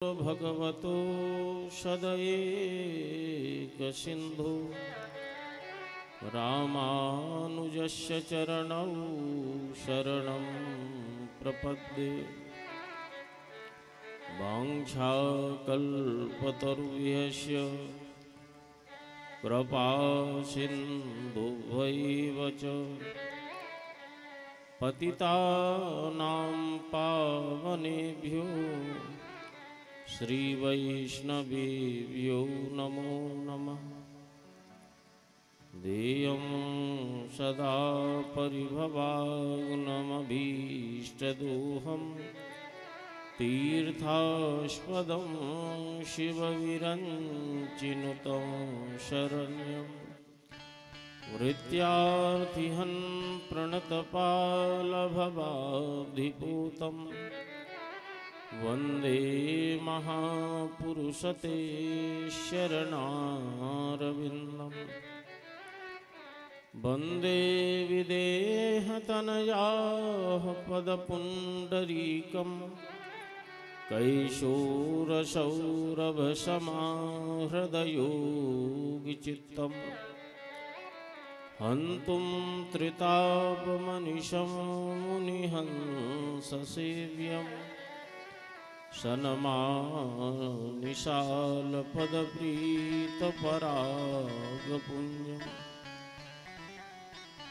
भगवतो सदयेकसिन्धु रामानुजस्य चरणौ शरणं प्रपद्ये। वाञ्छाकल्पतरुभ्यश्च कृपासिन्धुभ्यैव च पतितानां पावनेभ्यो श्रीवैष्णवेभ्यो नमो नमः। देयं सदा परिभवाग्नमभीष्टदोहं तीर्थास्पदं शिवविरञ्चिनुतं शरण्यं वृत्यार्थिहं प्रणतपालभवाब्धिपूतं वन्दे महापुरुषते शरणारविन्दम्। वन्दे विदेहतनयाः पदपुण्डरीकं कैशोरसौरभसमाहृदयोगिचित्तं हन्तुं त्रितापमनिशं मुनिहंससेव्यम् सनमानिशालपदप्रीतपरागपुण्यम्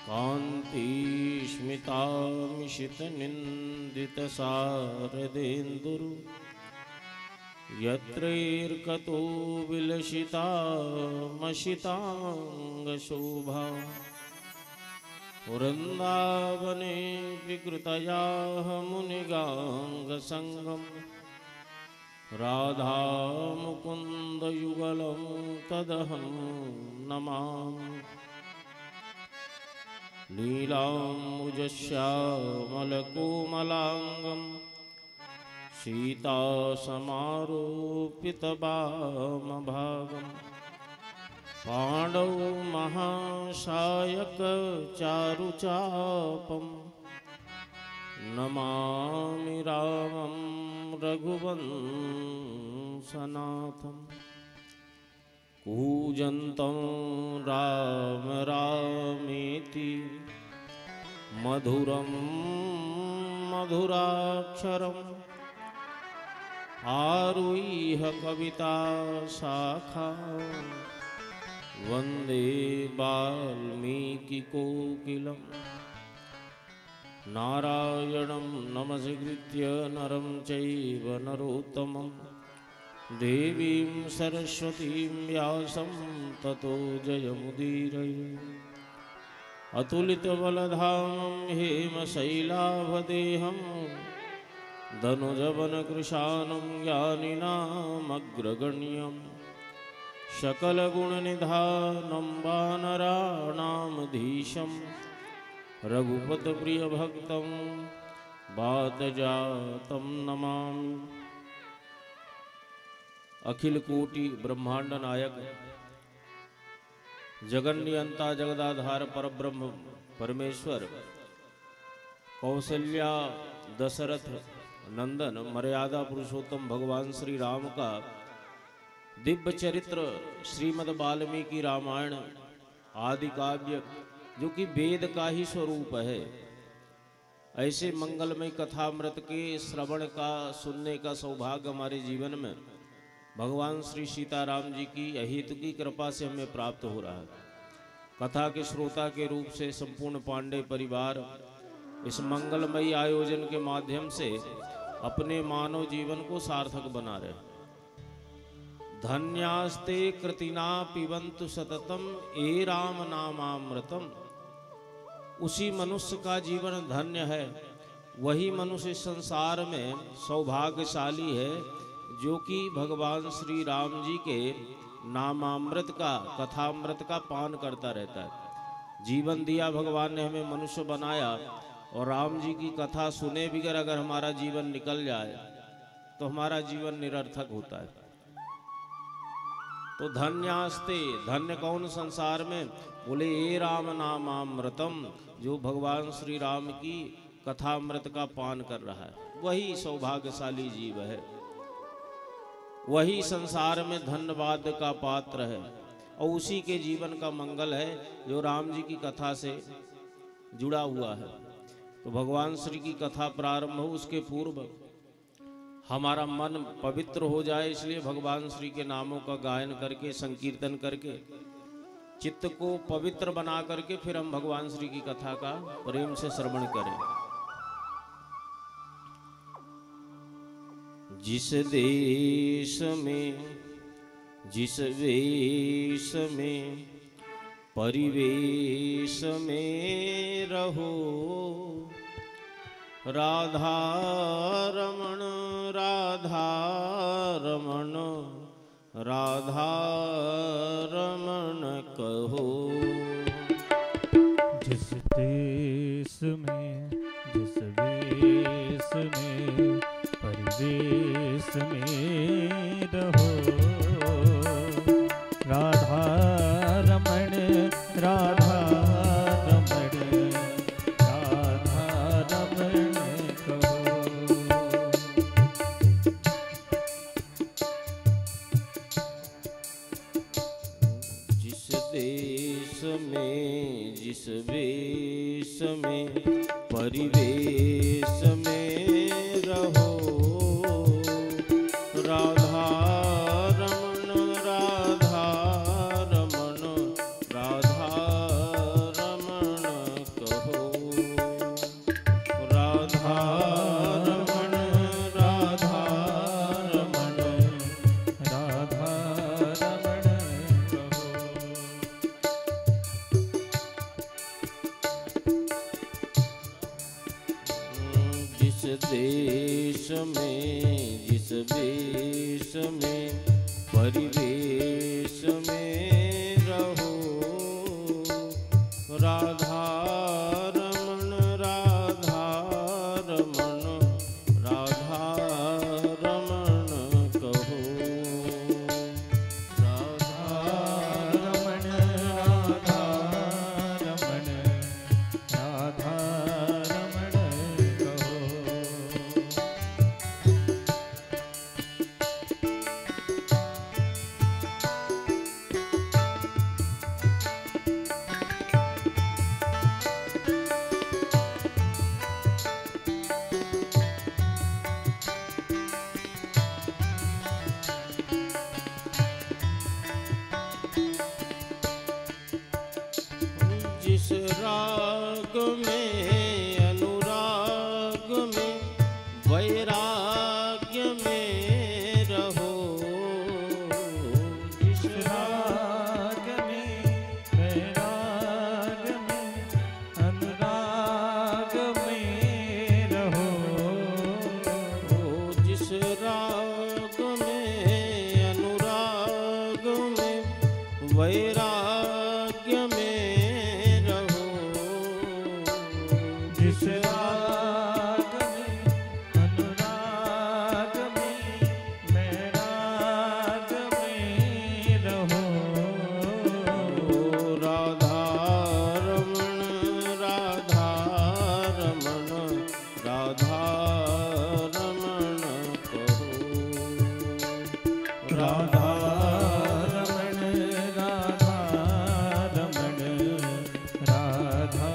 कान्तिस्मितामिशितनिन्दितशारदेन्दुर् यत्रैर्कतो विलसितामशिताङ्गशोभा वृन्दावने विकृतयाः मुनिगाङ्गसङ्गम् राधा मुकुन्दयुगलं तदहं नमामि। लीलाम्बुजश्यामलकोमलाङ्गं सीतासमारोपितवामभागं पाण्डौ महासायकचारुचापं नमामि रामं रघुवंशनाथम्। कूजन्तं राम रामेति मधुरं मधुराक्षरम् आरुह्य कविता शाखा वन्दे वाल्मीकिकोकिलम्। नारायणं नमस्कृत्य नरं चैव नरोत्तमं देवीं सरस्वतीं व्यासं ततो जयमुदीरये। अतुलितबलधामं हेमशैलाभदेहं धनुजवनकृशानं ज्ञानिनामग्रगण्यं सकलगुणनिधानं वानराणामधीशं रघुपतप्रियभक्तं वातजातं नमामि। अखिल कोटि ब्रह्मांड नायक जगन्नियंता जगदाधार परब्रह्म परमेश्वर कौशल्या दशरथ नंदन मर्यादा पुरुषोत्तम भगवान श्री राम का दिव्य चरित्र श्रीमद् वाल्मीकि रामायण आदि काव्य जो कि वेद का ही स्वरूप है। ऐसे मंगलमय कथामृत के श्रवण का सुनने का सौभाग्य हमारे जीवन में भगवान श्री सीताराम जी की अहेतु की कृपा से हमें प्राप्त हो रहा है। कथा के श्रोता के रूप से संपूर्ण पांडे परिवार इस मंगलमयी आयोजन के माध्यम से अपने मानव जीवन को सार्थक बना रहे। धन्यास्ते कृतिना पिबंतु सततम ए राम नामामृतम। उसी मनुष्य का जीवन धन्य है, वही मनुष्य संसार में सौभाग्यशाली है जो कि भगवान श्री राम जी के नामामृत का कथामृत का पान करता रहता है। जीवन दिया भगवान ने, हमें मनुष्य बनाया और राम जी की कथा सुने बगैर अगर हमारा जीवन निकल जाए तो हमारा जीवन निरर्थक होता है। तो धन्यास्ते, धन्य कौन संसार में? बोले ए राम नामामृतम, जो भगवान श्री राम की कथामृत का पान कर रहा है वही सौभाग्यशाली जीव है। वही संसार में धन्यवाद का पात्र है और उसी के जीवन का मंगल है जो राम जी की कथा से जुड़ा हुआ है। तो भगवान श्री की कथा प्रारंभ हो उसके पूर्व हमारा मन पवित्र हो जाए, इसलिए भगवान श्री के नामों का गायन करके संकीर्तन करके चित्त को पवित्र बना करके फिर हम भगवान श्री की कथा का प्रेम से श्रवण करें। जिस देश में जिस वेश में परिवेश में रहो, राधा रमण राधा रमण राधा रमण कहो। जिस देश में जिस वेश में परिवेश में रहो, राधा रमण राधा रमण राधा रमण कहो। जिस देश में जिस वेश में परिवेश में रहो, राधा रमण राधा रमण राधा रमण कहो। राधा रमण राधा रमण राधा रमण कहो। जिस देश में जिस वेश में परिवेश में रहो, राधा रमण राधा रमण राधा रमण कहो। राधा रमण राधा रमण राधा रमण कहो। जिस राग में अनुराग में वैराग्य में रहो, जिस राग में वैराग में अनुराग में रहो, जिस राग में अनुराग में वैराग्य में रहो, जिस राग में अनुराग में वैराग में रहो, राधा रमण राधा रमण राधा रमण कहो। राधा रमण राधा रमण राधा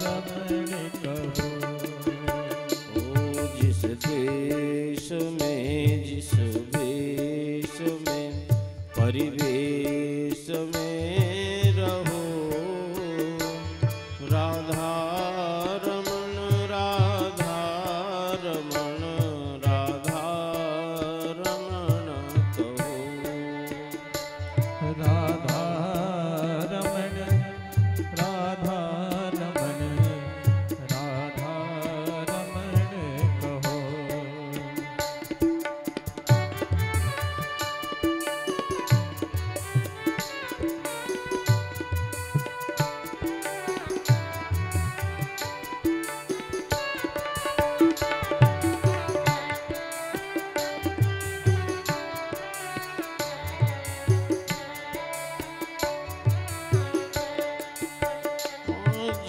रमण कहो। ओ जिस देश में जिस वेश में परिवेश में रहो, राधा रमण राधा रमण राधा रमण कहो। राधा रमण राधा रमण राधा रमण कहो।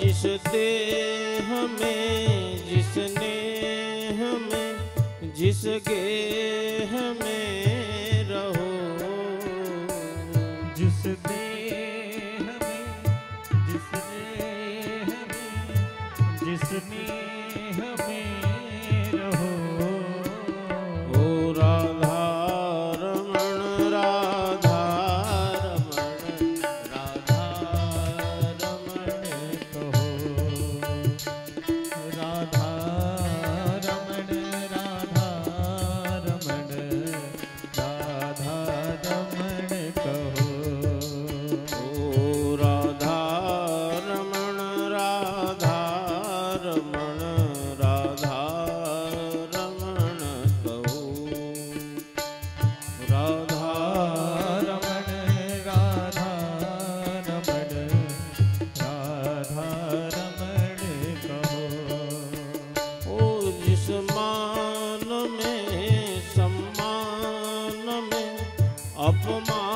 जिस देह में जिस नेह में जिस गेह में जिस देह में जिस देह में जिस नेह में रहो। ओ राधा रमण राधा रमण राधा रमण कहो राधा रमण राधा रमण राधा रमण कहो। ओ राधा रमण राधा रमण राधा रमण कहो। राधा रमण राधा रमण राधा रमण कहो। ओ जिस मान में सम्मान में अपमान